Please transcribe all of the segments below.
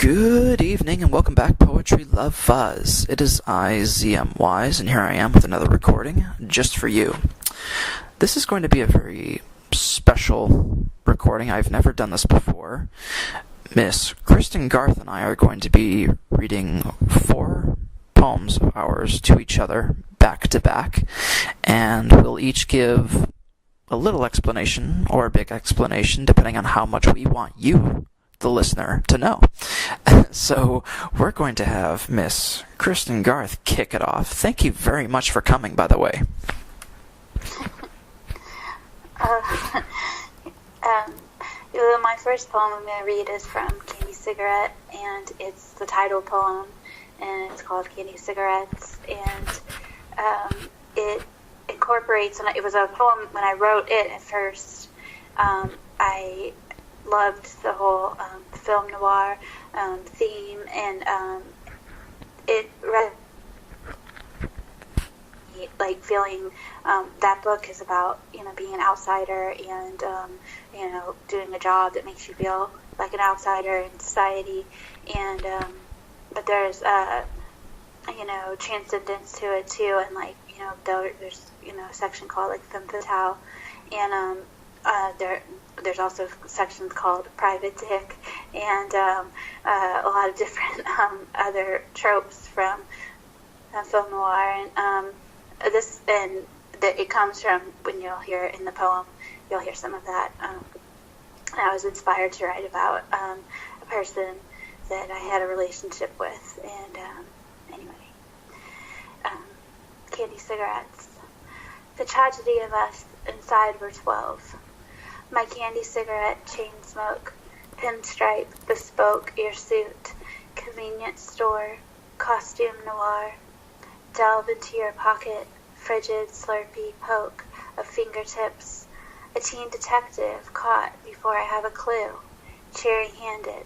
Good evening and welcome back, Poetry Love Fuzz. It is I, ZM Wise, and here I am with another recording just for you. This is going to be a very special recording. I've never done this before. Miss Kristin, Garth, and I are going to be reading 4 poems of ours to each other, back to back, and we'll each give a little explanation or a big explanation, depending on how much we want you, the listener, to know. So we're going to have Miss Kristin Garth kick it off. Thank you very much for coming, by the way. My first poem I'm going to read is from Candy Cigarette, and it's the title poem, and it's called Candy Cigarettes, and it incorporates, and it was a poem when I wrote it at first. I loved the whole film noir theme, and it read like feeling that book is about being an outsider and doing a job that makes you feel like an outsider in society, and but there's transcendence to it too, and there's a section called like femme fatale, and there's also sections called private dick, and a lot of different other tropes from film noir, and it comes from, when you'll hear in the poem, you'll hear some of that. I was inspired to write about a person that I had a relationship with, and Candy Cigarettes. The tragedy of us inside were 12. My candy cigarette, chain smoke, pinstripe, bespoke ear suit, convenience store, costume noir. Delve into your pocket, frigid, slurpy poke of fingertips. A teen detective caught before I have a clue. Cherry-handed,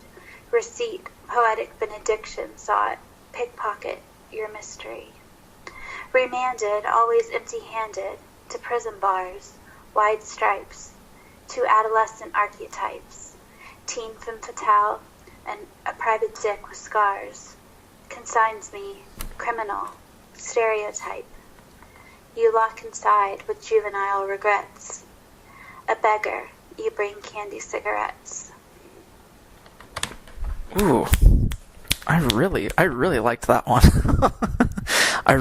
receipt, poetic benediction sought, pickpocket, your mystery. Remanded, always empty-handed, to prison bars, wide stripes. 2 adolescent archetypes, teen femme fatale, and a private dick with scars, consigns me, criminal, stereotype. You lock inside with juvenile regrets. A beggar, you bring candy cigarettes. Ooh, I really liked that one. I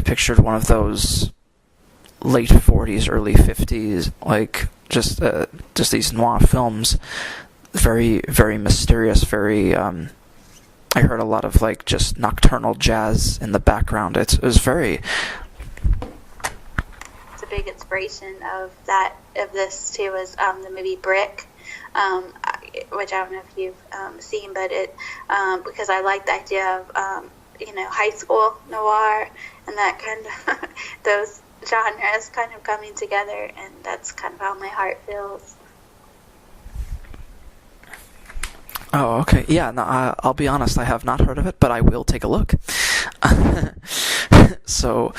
pictured one of those late 40s, early 50s, like just these noir films, very, very mysterious, very, I heard a lot of like just nocturnal jazz in the background. It was very... It's a big inspiration of this too, is the movie Brick, which I don't know if you've seen, but it, because I like the idea of, high school noir and that kind of, those genres kind of coming together, and that's kind of how my heart feels. Oh, okay. Yeah, no, I'll be honest, I have not heard of it, but I will take a look. So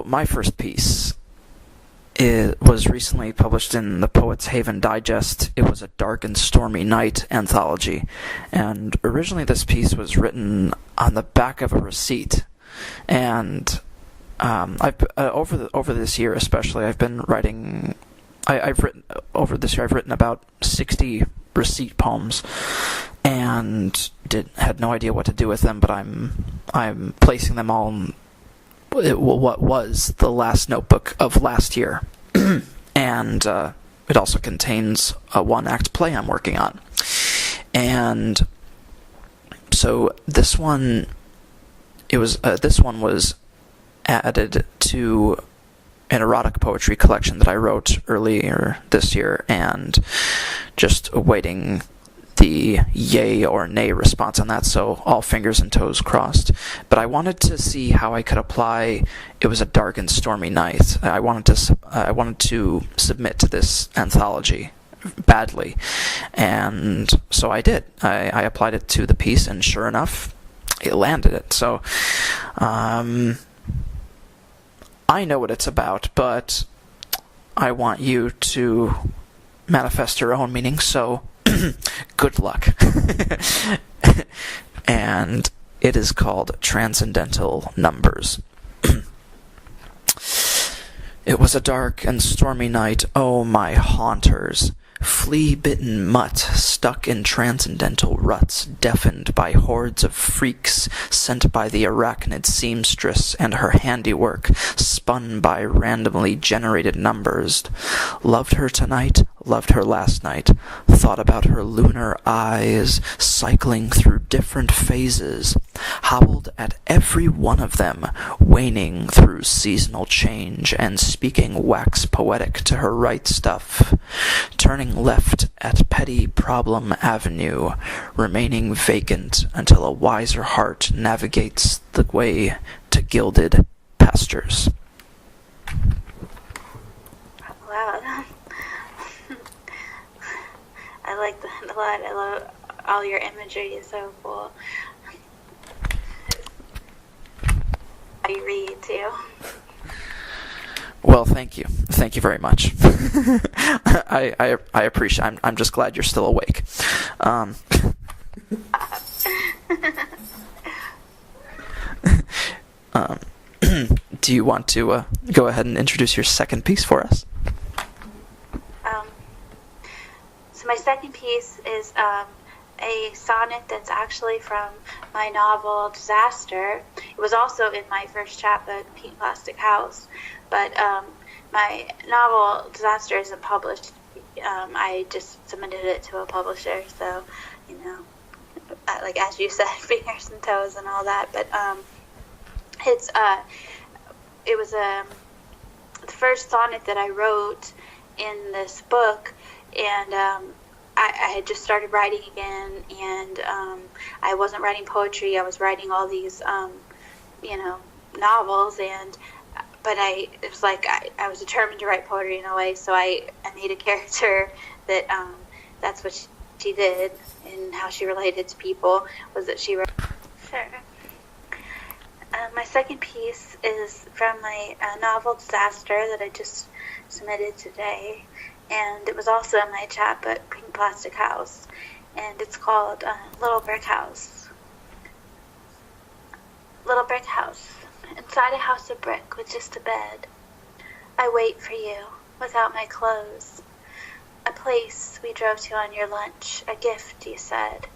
my first piece was recently published in the Poets Haven Digest. It was a Dark and Stormy Night anthology, and originally this piece was written on the back of a receipt, and I've over this year especially, I've been writing. I've written about 60 receipt poems, and had no idea what to do with them. But I'm placing them all in what was the last notebook of last year, and it also contains a 1-act play I'm working on, and so this one was added to an erotic poetry collection that I wrote earlier this year, and just awaiting the yay or nay response on that, so all fingers and toes crossed. But I wanted to see how I could apply It Was a Dark and Stormy Night. I wanted to submit to this anthology badly, and so I did. I applied it to the piece, and sure enough, it landed it. So I know what it's about, but I want you to manifest your own meaning, so good luck. And it is called Transcendental Numbers. It was a dark and stormy night, oh my haunters, flea-bitten mutt stuck in transcendental ruts, deafened by hordes of freaks sent by the arachnid seamstress and her handiwork, spun by randomly generated numbers. Loved her tonight, loved her last night, thought about her lunar eyes, cycling through different phases, howled at every one of them, waning through seasonal change and speaking wax poetic to her right stuff, turning left at Petty Problem Avenue, remaining vacant until a wiser heart navigates the way to gilded pastures. Wow. I like that a lot. I love all your imagery. Is so cool. How you read too. Well, thank you. Thank you very much. I appreciate. I'm just glad you're still awake. Do you want to go ahead and introduce your second piece for us? So my second piece is a sonnet that's actually from my novel Disaster. It was also in my first chapbook, Pink Plastic House, but my novel Disaster isn't published. I just submitted it to a publisher, so, like as you said, fingers and toes and all that, but it was the first sonnet that I wrote in this book, and I had just started writing again, and I wasn't writing poetry. I was writing all these, novels, but it was like I was determined to write poetry in a way, so I made a character that that's what she did, and how she related to people was that she wrote. Sure. My second piece is from my novel Disaster that I just submitted today, and it was also in my chapbook, Pink Plastic House, and it's called Little Brick House. Little brick house, inside a house of brick with just a bed. I wait for you, without my clothes. A place we drove to on your lunch, a gift, you said,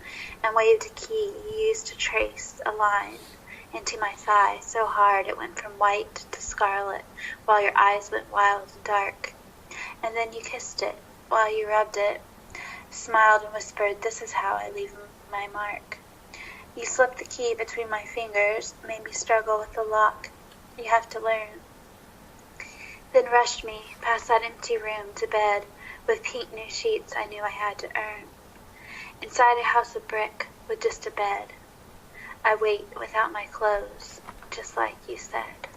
and waved a key you used to trace a line into my thigh so hard it went from white to scarlet, while your eyes went wild and dark. And then you kissed it, while you rubbed it, smiled and whispered, "This is how I leave my mark." You slipped the key between my fingers, made me struggle with the lock. You have to learn. Then rushed me past that empty room to bed, with pink new sheets I knew I had to earn. Inside a house of brick, with just a bed. I wait without my clothes, just like you said.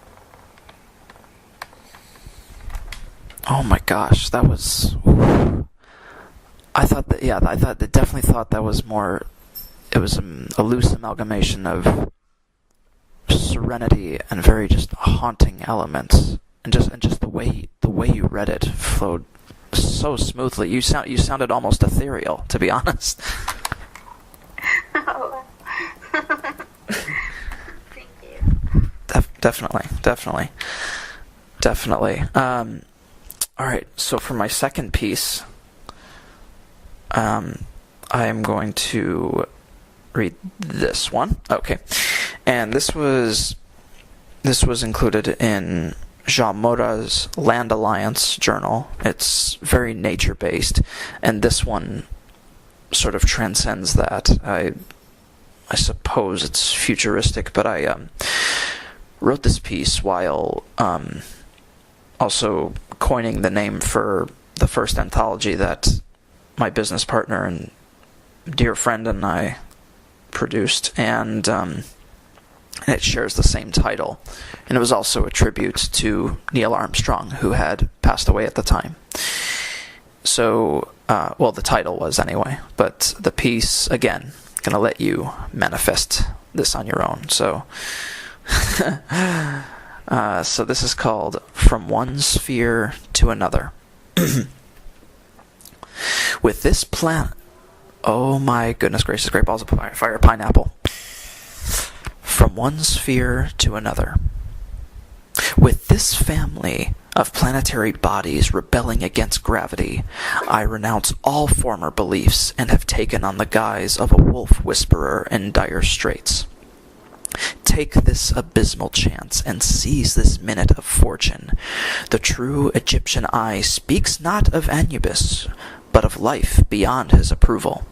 Oh my gosh, that was... I definitely thought that was more... It was a loose amalgamation of serenity and very just haunting elements, and just the way you read it flowed so smoothly. You sounded almost ethereal, to be honest. Oh. Thank you. Definitely. All right, so for my second piece, I am going to read this one. Okay, and this was included in Jalmurra's Land Alliance journal. It's very nature-based, and this one sort of transcends that. I suppose it's futuristic, but I wrote this piece while also coining the name for the first anthology that my business partner and dear friend and I produced, and it shares the same title. And it was also a tribute to Neil Armstrong, who had passed away at the time. So, the title was anyway, but the piece, again, gonna let you manifest this on your own. So, so this is called From One Sphere to Another. With this plan... Oh my goodness gracious, great balls of fire, pineapple. From one sphere to another. With this family of planetary bodies rebelling against gravity, I renounce all former beliefs and have taken on the guise of a wolf whisperer in dire straits. Take this abysmal chance and seize this minute of fortune. The true Egyptian eye speaks not of Anubis, but of life beyond his approval.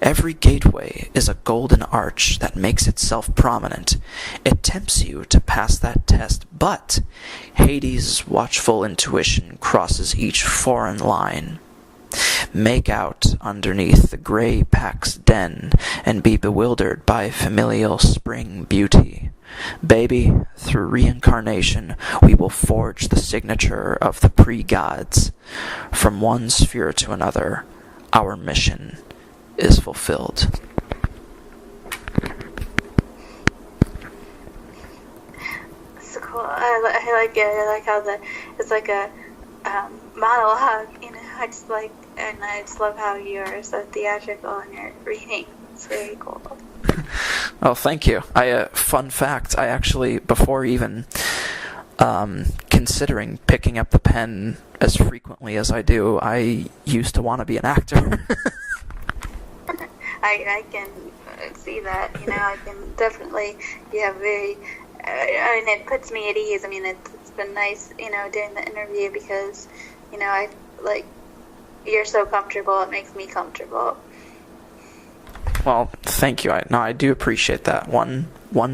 Every gateway is a golden arch that makes itself prominent. It tempts you to pass that test, but Hades' watchful intuition crosses each foreign line. Make out underneath the gray pack's den and be bewildered by familial spring beauty. Baby, through reincarnation, we will forge the signature of the pre-gods. From one sphere to another, our mission is fulfilled. It's cool. I like it. I like how it's like a monologue. I just like, and I just love how you're so theatrical in your reading. It's very cool. Oh, thank you. Fun fact, I actually, before even considering picking up the pen as frequently as I do, I used to want to be an actor. I can see that. I can definitely. Very. It puts me at ease. It's been nice, doing the interview because, I like. You're so comfortable. It makes me comfortable. Well, thank you. I do appreciate that. One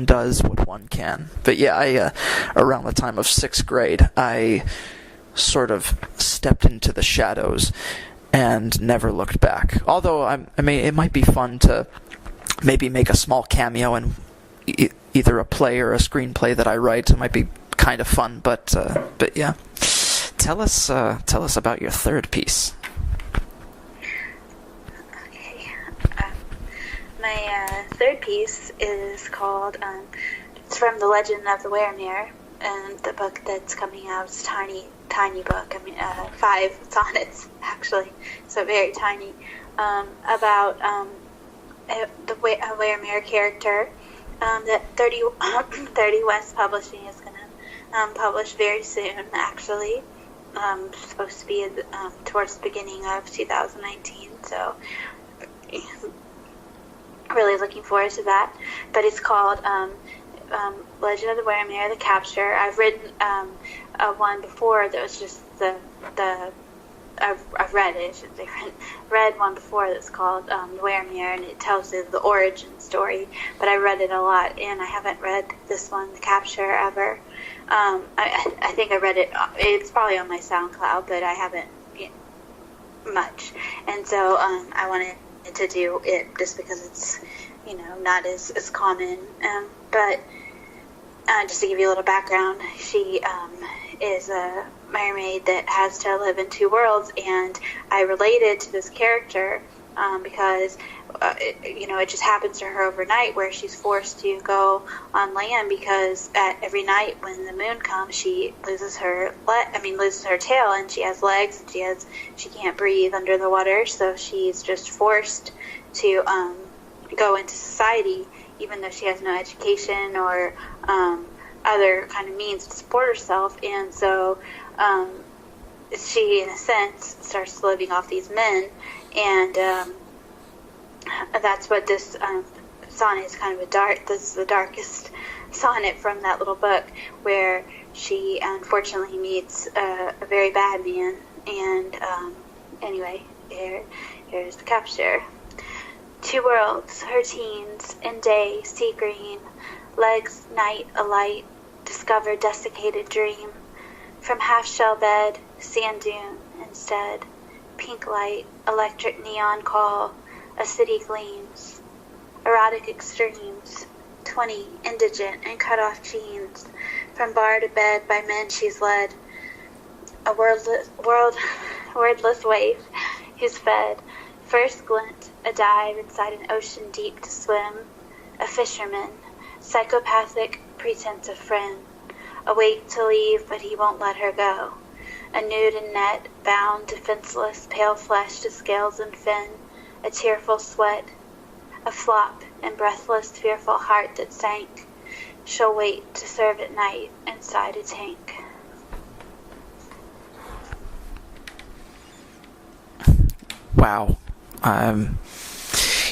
does what one can. But yeah, around the time of 6th grade, I sort of stepped into the shadows and never looked back. Although, it might be fun to maybe make a small cameo in either a play or a screenplay that I write. It might be kind of fun, but yeah. Tell us about your third piece. My third piece is called, it's from The Legend of the Weremer, and the book that's coming out is a tiny book. 5 sonnets, actually, so very tiny, about a Weremer character that 30 West Publishing is going to publish very soon, actually. Supposed to be towards the beginning of 2019, so... really looking forward to that. But it's called Legend of the Weremer, The Capture. I've written one before that was just I've read it, I should say, read one before that's called The Weremer, and it tells the origin story, but I read it a lot, and I haven't read this one, The Capture, ever. I think I read it, it's probably on my SoundCloud, but I haven't much, and so I wanted to do it just because it's not as common, but just to give you a little background, she is a mermaid that has to live in 2 worlds, and I related to this character because it just happens to her overnight where she's forced to go on land because every night when the moon comes, she loses her tail, and she has legs, and she can't breathe under the water, so she's just forced to go into society, even though she has no education or other kind of means to support herself, and so she, in a sense, starts living off these men, and that's what this sonnet is kind of this is the darkest sonnet from that little book, where she unfortunately meets a very bad man, and anyway, here's the capture. 2 worlds, her teens, in day, sea green, legs, night, alight, discover desiccated dream, from half-shell bed, sand dune, instead, pink light, electric neon call, a city gleams, erotic extremes, 20, indigent and cut-off jeans, from bar to bed by men she's led, a wordless waif who's fed, first glint, a dive inside an ocean deep to swim, a fisherman, psychopathic pretense of friend, awake to leave but he won't let her go, a nude and net, bound, defenseless, pale flesh to scales and fin, a tearful sweat, a flop, and breathless, fearful heart that sank, shall wait to serve at night inside a tank. Wow.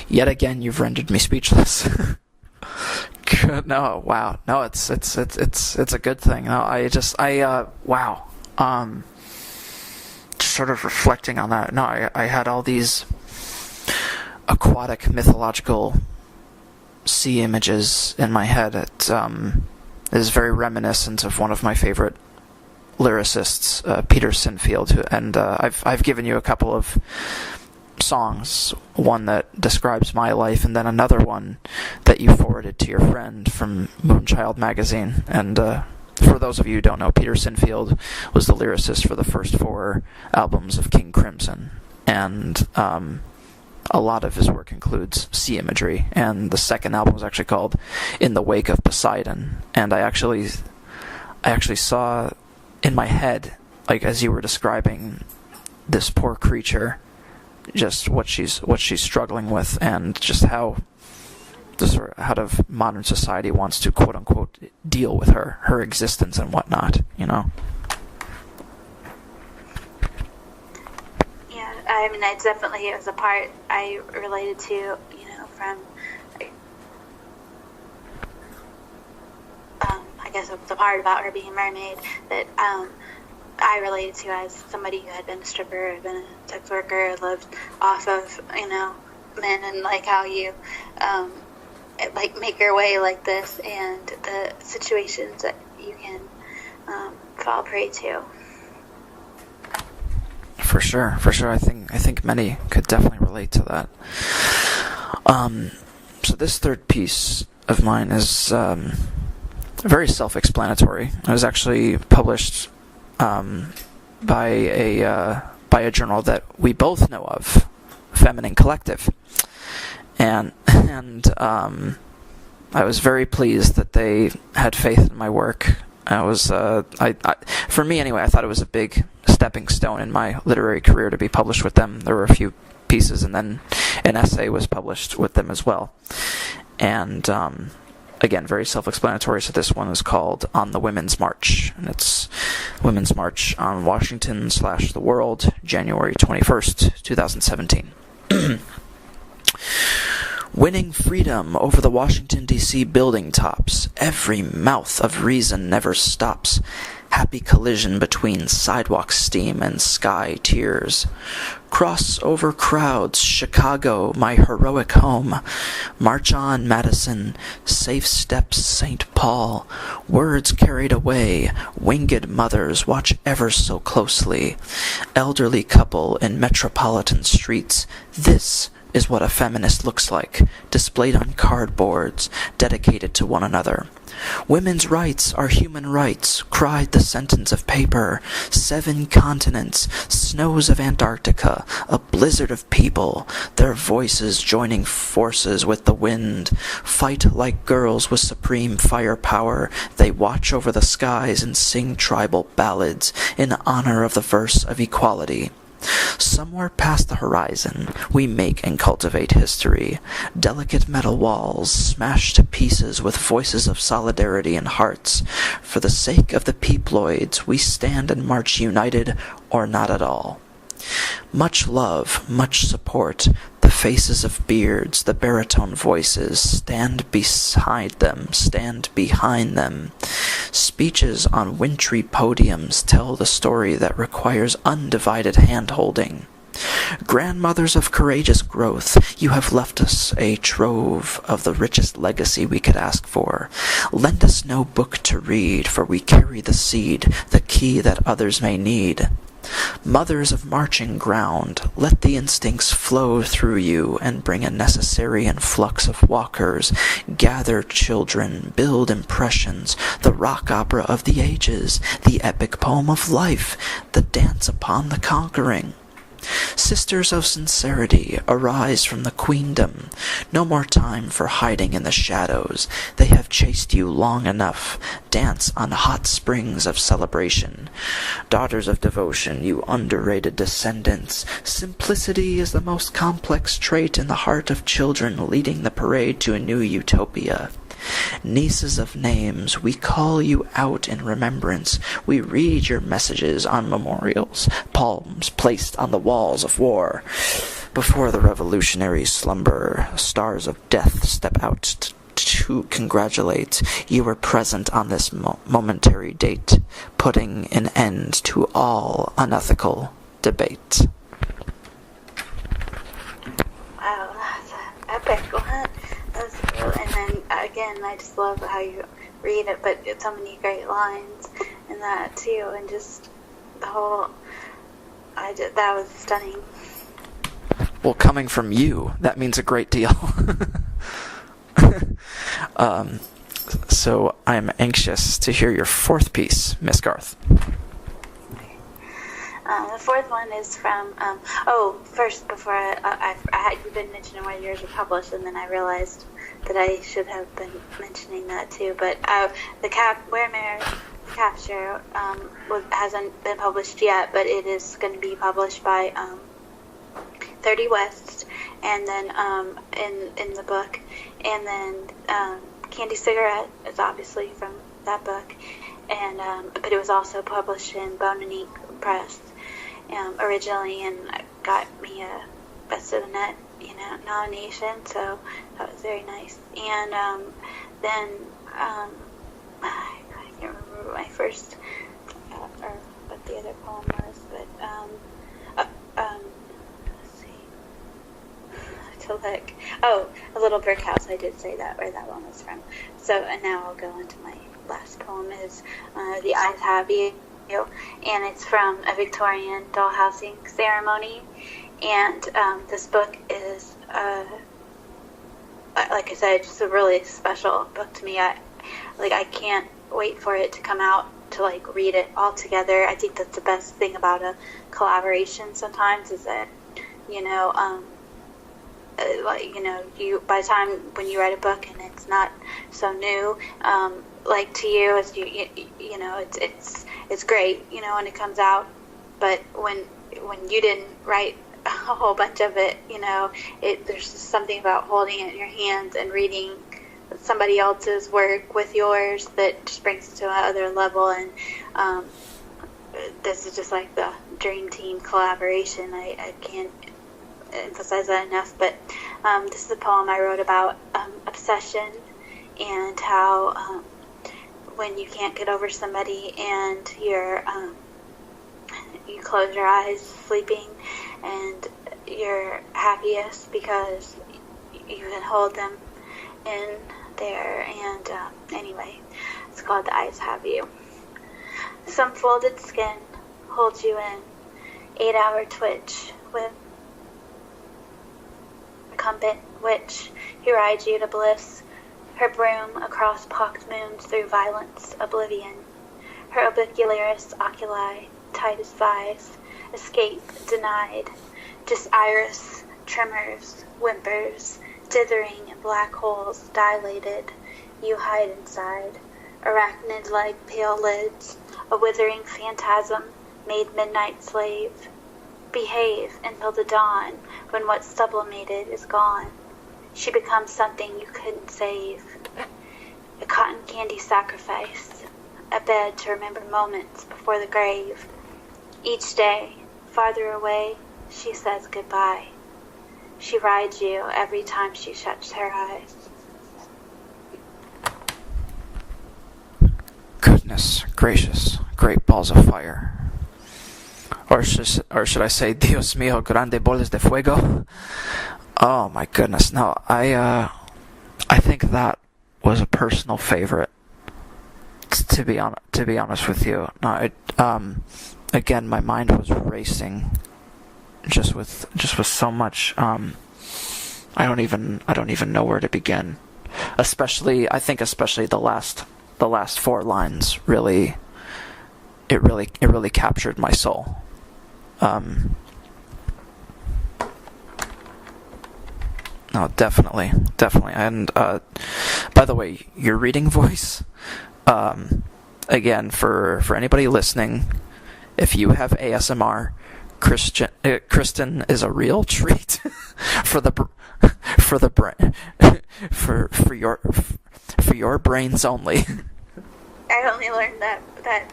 Yet again, you've rendered me speechless. No, wow. No, it's a good thing. No, wow. Just sort of reflecting on that. No, I had all these aquatic, mythological sea images in my head. It is very reminiscent of one of my favorite lyricists, Peter Sinfield, and I've given you a couple of songs, one that describes my life, and then another one that you forwarded to your friend from Womanchild magazine. And for those of you who don't know, Peter Sinfield was the lyricist for the first 4 albums of King Crimson, and a lot of his work includes sea imagery, and the second album was actually called In the Wake of Poseidon. And I actually saw in my head, like as you were describing this poor creature, just what she's struggling with, and just how modern society wants to quote unquote deal with her existence and whatnot, you know. Yeah, I mean, it was a part I related to, you know, from I guess the part about her being a mermaid that I related to as somebody who had been a stripper, had been a sex worker, lived off of, you know, men, and like how you like make your way like this, and the situations that you can fall prey to. For sure. I think many could definitely relate to that. So this third piece of mine is very self-explanatory. It was actually published by a journal that we both know of, Feminine Collective, and I was very pleased that they had faith in my work. For me anyway, I thought it was a big stepping stone in my literary career to be published with them. There were a few pieces, and then an essay was published with them as well. And again, very self-explanatory. So this one is called On the Women's March, and it's Women's March on Washington / the World, January 21st, 2017. Winning freedom over the Washington, D.C. building tops. Every mouth of reason never stops. Happy collision between sidewalk steam and sky tears. Cross over crowds, Chicago, my heroic home. March on, Madison, safe steps, St. Paul. Words carried away, winged mothers watch ever so closely. Elderly couple in metropolitan streets. This is what a feminist looks like, displayed on cardboards, dedicated to one another. Women's rights are human rights, cried the sentence of paper. 7 continents, snows of Antarctica, a blizzard of people, their voices joining forces with the wind. Fight like girls with supreme firepower, they watch over the skies and sing tribal ballads in honor of the verse of equality. Somewhere past the horizon, we make and cultivate history. Delicate metal walls, smashed to pieces with voices of solidarity and hearts. For the sake of the peeploids, we stand and march united or not at all. Much love, much support, the faces of beards, the baritone voices, stand beside them, stand behind them. Speeches on wintry podiums tell the story that requires undivided hand-holding. Grandmothers of courageous growth, you have left us a trove of the richest legacy we could ask for. Lend us no book to read, for we carry the seed, the key that others may need. Mothers of marching ground, let the instincts flow through you and bring a necessary influx of walkers. Gather children, build impressions, the rock opera of the ages, the epic poem of life, the dance upon the conquering. Sisters of sincerity, arise from the queendom. No more time for hiding in the shadows. They have chased you long enough. Dance on hot springs of celebration. Daughters of devotion, you underrated descendants. Simplicity is the most complex trait in the heart of children, leading the parade to a new utopia. Nieces of names, we call you out in remembrance. We read your messages on memorials, palms placed on the walls of war. Before the revolutionary slumber, stars of death step out to congratulate. You were present on this momentary date, putting an end to all unethical debate. Wow, that's an epic one. That's cool. And then again, I just love how you read it, but it's so many great lines in that too, and just the whole. That was stunning. Well, coming from you, that means a great deal. So I'm anxious to hear your fourth piece, Miss Garth. The fourth one is from, first, before I had you been mentioning where yours were published, and then I realized that I should have been mentioning that too. But the Waremere capture hasn't been published yet, but it is going to be published by 30 West, and then in the book, and then Candy Cigarette is obviously from that book, and but it was also published in Bone and Ink Press originally, and got me a Best of the Net nomination, so that was very nice. And then I can't remember what my first or what the other poem was, but let's see. To look. Oh, A Little Brick House. I did say that where that one was from. So and now I'll go into my last poem. Is The Eyes Have You, and it's from a Victorian dollhousing ceremony. And this book is, like I said, just a really special book to me. I can't wait for it to come out to read it all together. I think that's the best thing about a collaboration sometimes, is that you by the time when you write a book and it's not so new, to you, as it's great, when it comes out, but when you didn't write a whole bunch of it, there's just something about holding it in your hands and reading somebody else's work with yours that just brings it to another level. And this is just like the dream team collaboration. I can't emphasize that enough. But this is a poem I wrote about obsession, and how when you can't get over somebody and you close your eyes sleeping, and you're happiest because you can hold them in there. And anyway, it's called The Eyes Have You. Some folded skin holds you in 8-hour twitch with recumbent witch who rides you to bliss, her broom across pocked moons through violence oblivion, her orbicularis oculi tight as thighs, escape denied, just iris tremors, whimpers, dithering black holes dilated, you hide inside, arachnid-like pale lids, a withering phantasm made midnight slave. Behave until the dawn, when what's sublimated is gone. She becomes something you couldn't save. A cotton candy sacrifice, a bed to remember moments before the grave. Each day, farther away, she says goodbye. She rides you every time she shuts her eyes. Goodness gracious, great balls of fire. Or should I say, Dios mío, grande bolas de fuego? Oh my goodness, no, I think that was a personal favorite. To be honest with you, no, again, my mind was racing, just with so much. I don't even know where to begin. Especially the last 4 lines really. It really captured my soul. No, definitely. And by the way, your reading voice, again, for anybody listening, if you have ASMR, Kristin is a real treat for the brain, for your brains only. I only learned that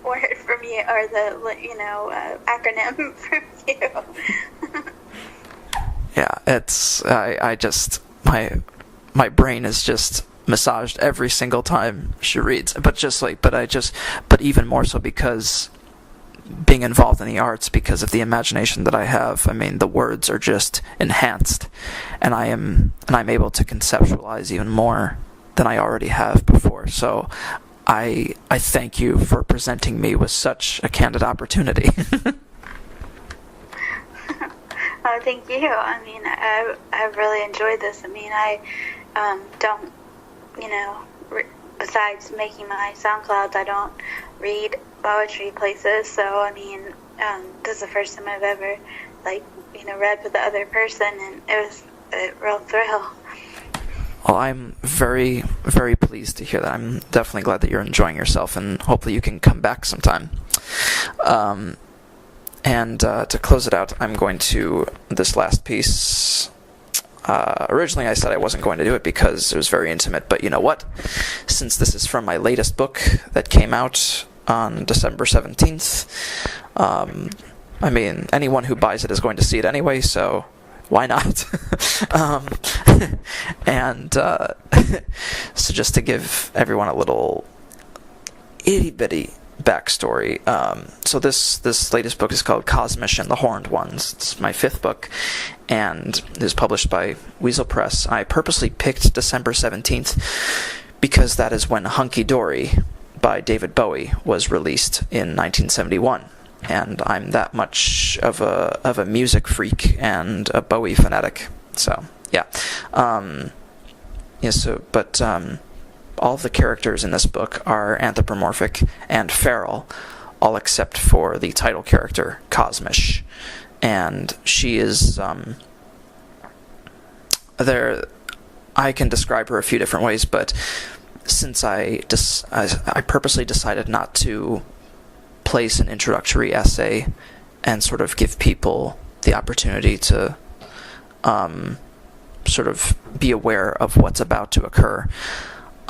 word from you, or the acronym from you. Yeah, it's I just my brain is just massaged every single time she reads, but even more so because being involved in the arts, because of the imagination that I have. I mean, the words are just enhanced, and I'm able to conceptualize even more than I already have before. So I thank you for presenting me with such a candid opportunity. Oh, thank you. I mean, I really enjoyed this. I mean, I don't, besides making my SoundClouds, I don't read poetry places. So, I mean, this is the first time I've ever, read with the other person, and it was a real thrill. Well, I'm very, very pleased to hear that. I'm definitely glad that you're enjoying yourself, and hopefully you can come back sometime. And to close it out, I'm going to this last piece. Originally, I said I wasn't going to do it because it was very intimate, but you know what? Since this is from my latest book that came out on December 17th, I mean, anyone who buys it is going to see it anyway, so why not? And so just to give everyone a little itty-bitty backstory. So this latest book is called Kosmish and the Horned Ones. It's my 5th book, and it was published by Weasel Press. I purposely picked December 17th because that is when Hunky Dory by David Bowie was released in 1971. And I'm that much of a music freak and a Bowie fanatic. So, yeah. All of the characters in this book are anthropomorphic and feral, all except for the title character, Kosmish. And she is, I can describe her a few different ways, but since I purposely decided not to place an introductory essay and sort of give people the opportunity to sort of be aware of what's about to occur,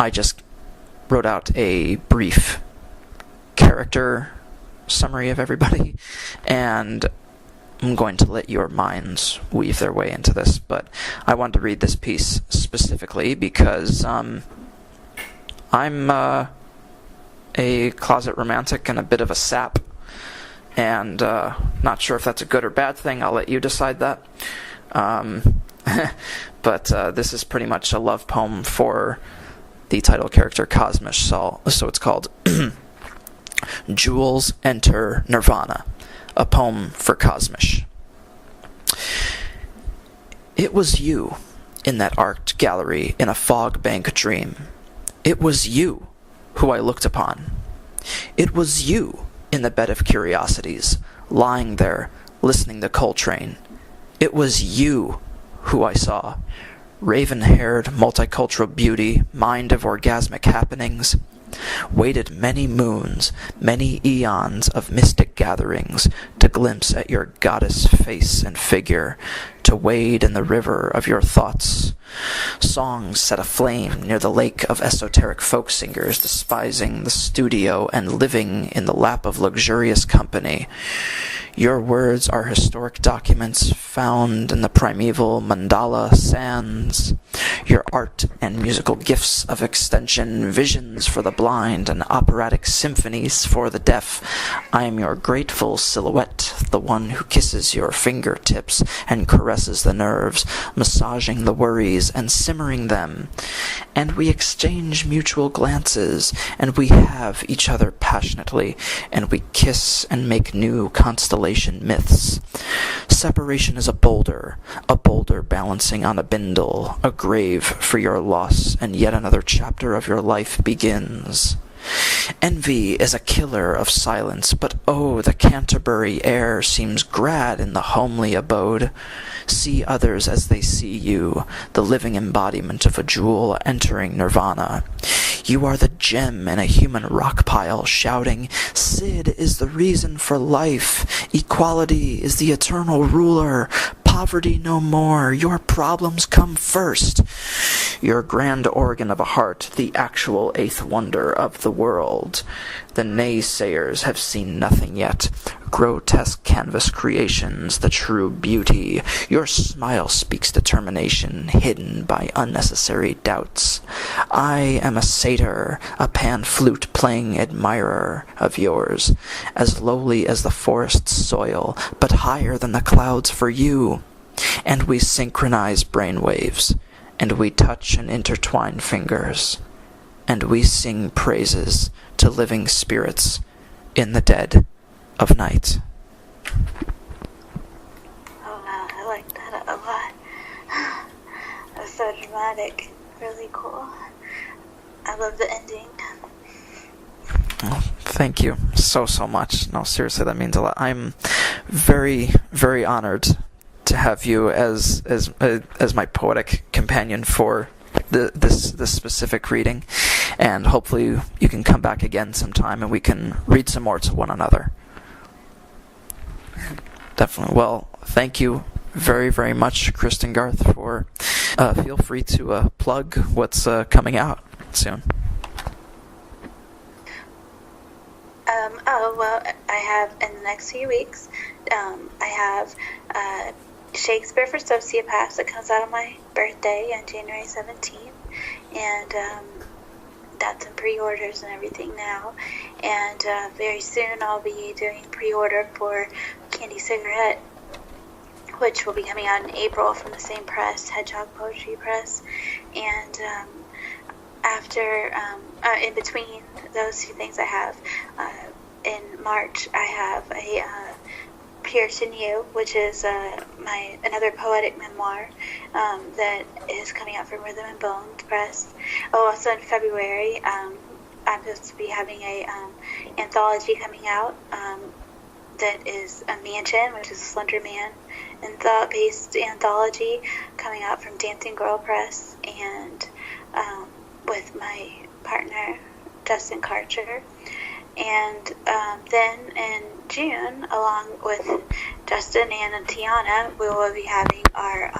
I just wrote out a brief character summary of everybody, and I'm going to let your minds weave their way into this. But I wanted to read this piece specifically because I'm a closet romantic and a bit of a sap, and not sure if that's a good or bad thing. I'll let you decide that. But this is pretty much a love poem for the title character Kosmish. So it's called Jewels Enter Nirvana, a poem for Kosmish. It was you in that art gallery in a fog bank dream. It was you who I looked upon. It was you in the bed of curiosities, lying there, listening to Coltrane. It was you who I saw, raven-haired, multicultural beauty, mind of orgasmic happenings, waited many moons, many eons of mystic gatherings to glimpse at your goddess face and figure, to wade in the river of your thoughts. Songs set aflame near the lake of esoteric folk singers, despising the studio and living in the lap of luxurious company. Your words are historic documents found in the primeval mandala sands. Your art and musical gifts of extension, visions for the blind and operatic symphonies for the deaf. I am your grateful silhouette, the one who kisses your fingertips and caresses the nerves, massaging the worries and simmering them. And we exchange mutual glances, and we have each other passionately, and we kiss and make new constellation myths. Separation is a boulder balancing on a bindle, a grave for your loss, and yet another chapter of your life begins. Envy is a killer of silence, but oh, the Canterbury air seems grad in the homely abode. See others as they see you, the living embodiment of a jewel entering Nirvana. You are the gem in a human rock pile, shouting, Sid is the reason for life. Equality is the eternal ruler. Poverty no more. Your problems come first. Your grand organ of a heart, the actual eighth wonder of the world. The naysayers have seen nothing yet. Grotesque canvas creations, the true beauty. Your smile speaks determination, hidden by unnecessary doubts. I am a satyr, a pan flute playing admirer of yours, as lowly as the forest's soil, but higher than the clouds for you. And we synchronize brainwaves, and we touch and intertwine fingers, and we sing praises to living spirits in the dead of night. Oh wow, I like that a lot. That's so dramatic. Really cool. I love the ending. Oh, thank you so much. No, seriously, that means a lot. I'm very, very honored to have you as my poetic companion for this specific reading, and hopefully you can come back again sometime and we can read some more to one another. Definitely. Well, thank you very, very much, Kristin Garth, for feel free to plug what's coming out soon. Well, I have, in the next few weeks, I have Shakespeare for Sociopaths that comes out on my birthday on January 17th, and that's in pre-orders and everything now, and very soon I'll be doing pre-order for Candy Cigarette, which will be coming out in April from the same press, Hedgehog Poetry Press, and after, in between those two things I have, in March I have a Pierce in You, which is another poetic memoir that is coming out from Rhythm and Bone Press. Oh, also in February, I'm supposed to be having a anthology coming out that is a Mansion, which is a Slender Man and thought-based anthology coming out from Dancing Girl Press, and with my partner Justin Karcher. And then in June, along with Justin and Tiana, we will be having our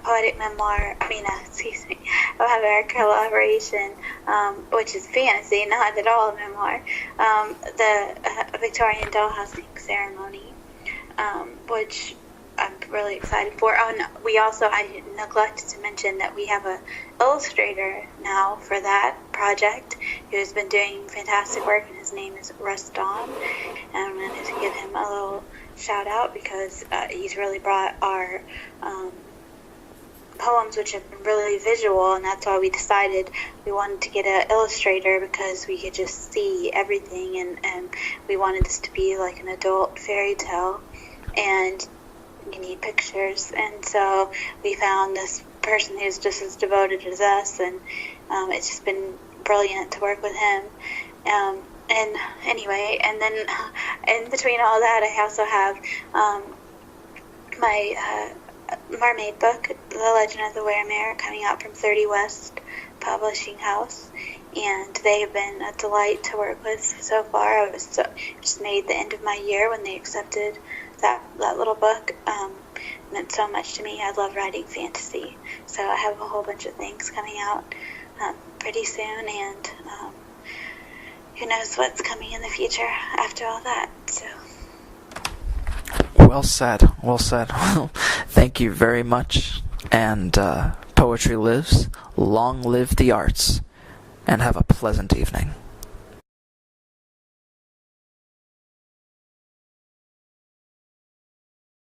poetic memoir, we'll have our collaboration, which is fantasy, not at all a memoir, the Victorian Dollhousing ceremony, which I'm really excited for. Oh, and I neglected to mention that we have an illustrator now for that project who's been doing fantastic work, and his name is Russ Dawn, and I wanted to give him a little shout out because he's really brought our poems, which have been really visual, and that's why we decided we wanted to get an illustrator, because we could just see everything, and we wanted this to be like an adult fairy tale, and you need pictures, and so we found this person who's just as devoted as us, and it's just been brilliant to work with him. And anyway, and then in between all that, I also have my mermaid book, The Legend of the Weremere, coming out from 30 West Publishing House, and they have been a delight to work with so far. I was just made the end of my year when they accepted that little book. Meant so much to me. I love writing fantasy, so I have a whole bunch of things coming out pretty soon, and who knows what's coming in the future after all that. So well said. Well, thank you very much, and poetry lives. Long live the arts, and have a pleasant evening.